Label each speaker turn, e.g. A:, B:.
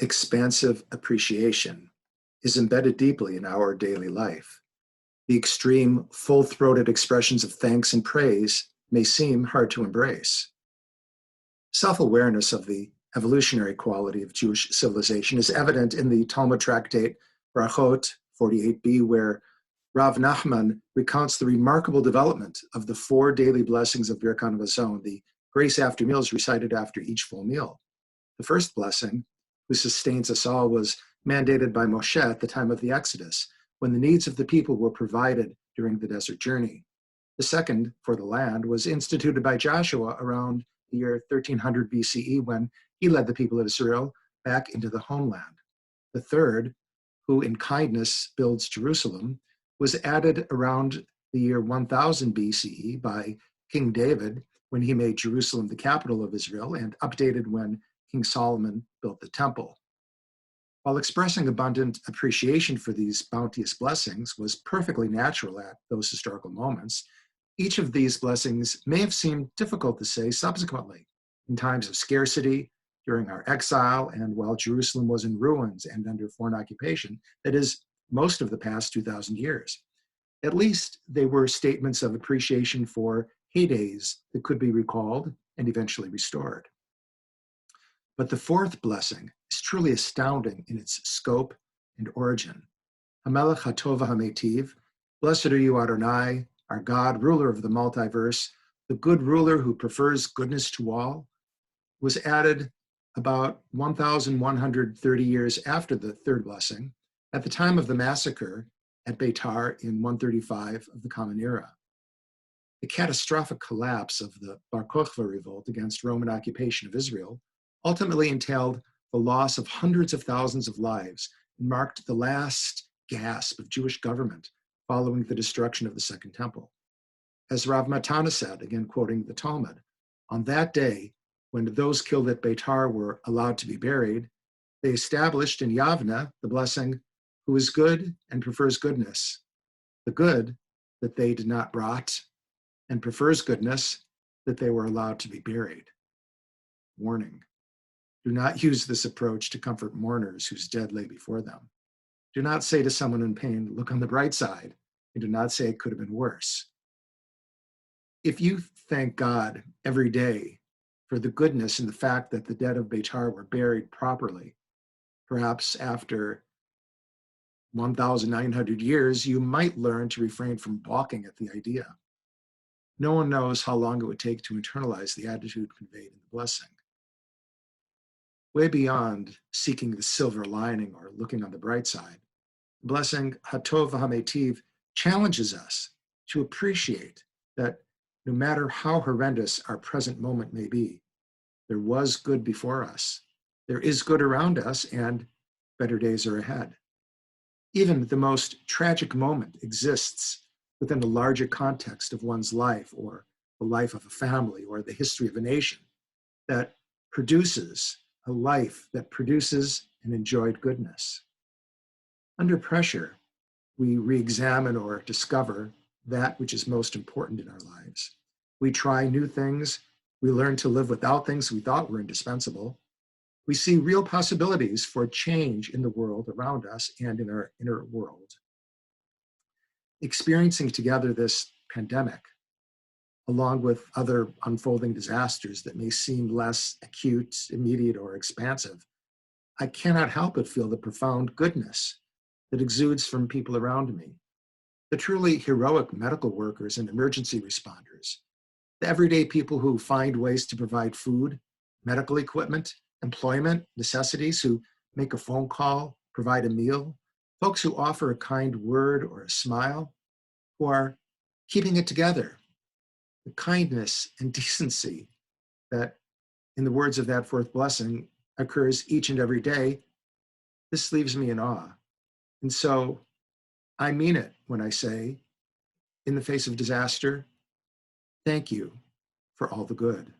A: Expansive appreciation is embedded deeply in our daily life. The extreme, full-throated expressions of thanks and praise may seem hard to embrace. Self-awareness of the evolutionary quality of Jewish civilization is evident in the Talmud tractate Brachot 48b, where Rav Nachman recounts the remarkable development of the 4 daily blessings of Birkat Hamazon, the grace after meals recited after each full meal. The first blessing, who sustains us all, was mandated by Moshe at the time of the Exodus, when the needs of the people were provided during the desert journey. The second, for the land, was instituted by Joshua around the year 1300 BCE, when he led the people of Israel back into the homeland. The third, who in kindness builds Jerusalem, was added around the year 1000 BCE by King David, when he made Jerusalem the capital of Israel, and updated when King Solomon built the temple. While expressing abundant appreciation for these bounteous blessings was perfectly natural at those historical moments, each of these blessings may have seemed difficult to say subsequently, in times of scarcity, during our exile, and while Jerusalem was in ruins and under foreign occupation, that is, most of the past 2,000 years. At least they were statements of appreciation for heydays that could be recalled and eventually restored. But the fourth blessing is truly astounding in its scope and origin. Hamelech hatov hametiv, blessed are you, Adonai, our God, ruler of the multiverse, the good ruler who prefers goodness to all, was added about 1,130 years after the third blessing, at the time of the massacre at Beitar in 135 of the Common Era. The catastrophic collapse of the Bar Kokhba revolt against Roman occupation of Israel ultimately entailed the loss of hundreds of thousands of lives and marked the last gasp of Jewish government following the destruction of the Second Temple. As Rav Matana said, again quoting the Talmud, on that day, when those killed at Beitar were allowed to be buried, they established in Yavna the blessing, who is good and prefers goodness, the good that they did not rot, and prefers goodness that they were allowed to be buried. Warning: do not use this approach to comfort mourners whose dead lay before them. Do not say to someone in pain, look on the bright side, and do not say it could have been worse. If you thank God every day for the goodness and the fact that the dead of Beitar were buried properly, perhaps after 1,900 years, you might learn to refrain from balking at the idea. No one knows how long it would take to internalize the attitude conveyed in the blessing. Way beyond seeking the silver lining or looking on the bright side, the blessing Hatov Hametiv challenges us to appreciate that no matter how horrendous our present moment may be, there was good before us, there is good around us, and better days are ahead. Even the most tragic moment exists within the larger context of one's life, or the life of a family, or the history of a nation, that produces a life that produces and enjoyed goodness. Under pressure, we re-examine or discover that which is most important in our lives. We try new things. We learn to live without things we thought were indispensable. We see real possibilities for change in the world around us and in our inner world. Experiencing together this pandemic, along with other unfolding disasters that may seem less acute, immediate, or expansive, I cannot help but feel the profound goodness that exudes from people around me. The truly heroic medical workers and emergency responders, the everyday people who find ways to provide food, medical equipment, employment, necessities, who make a phone call, provide a meal, folks who offer a kind word or a smile, who are keeping it together. The kindness and decency that, in the words of that fourth blessing, occurs each and every day, this leaves me in awe. And so I mean it when I say, in the face of disaster, thank you for all the good.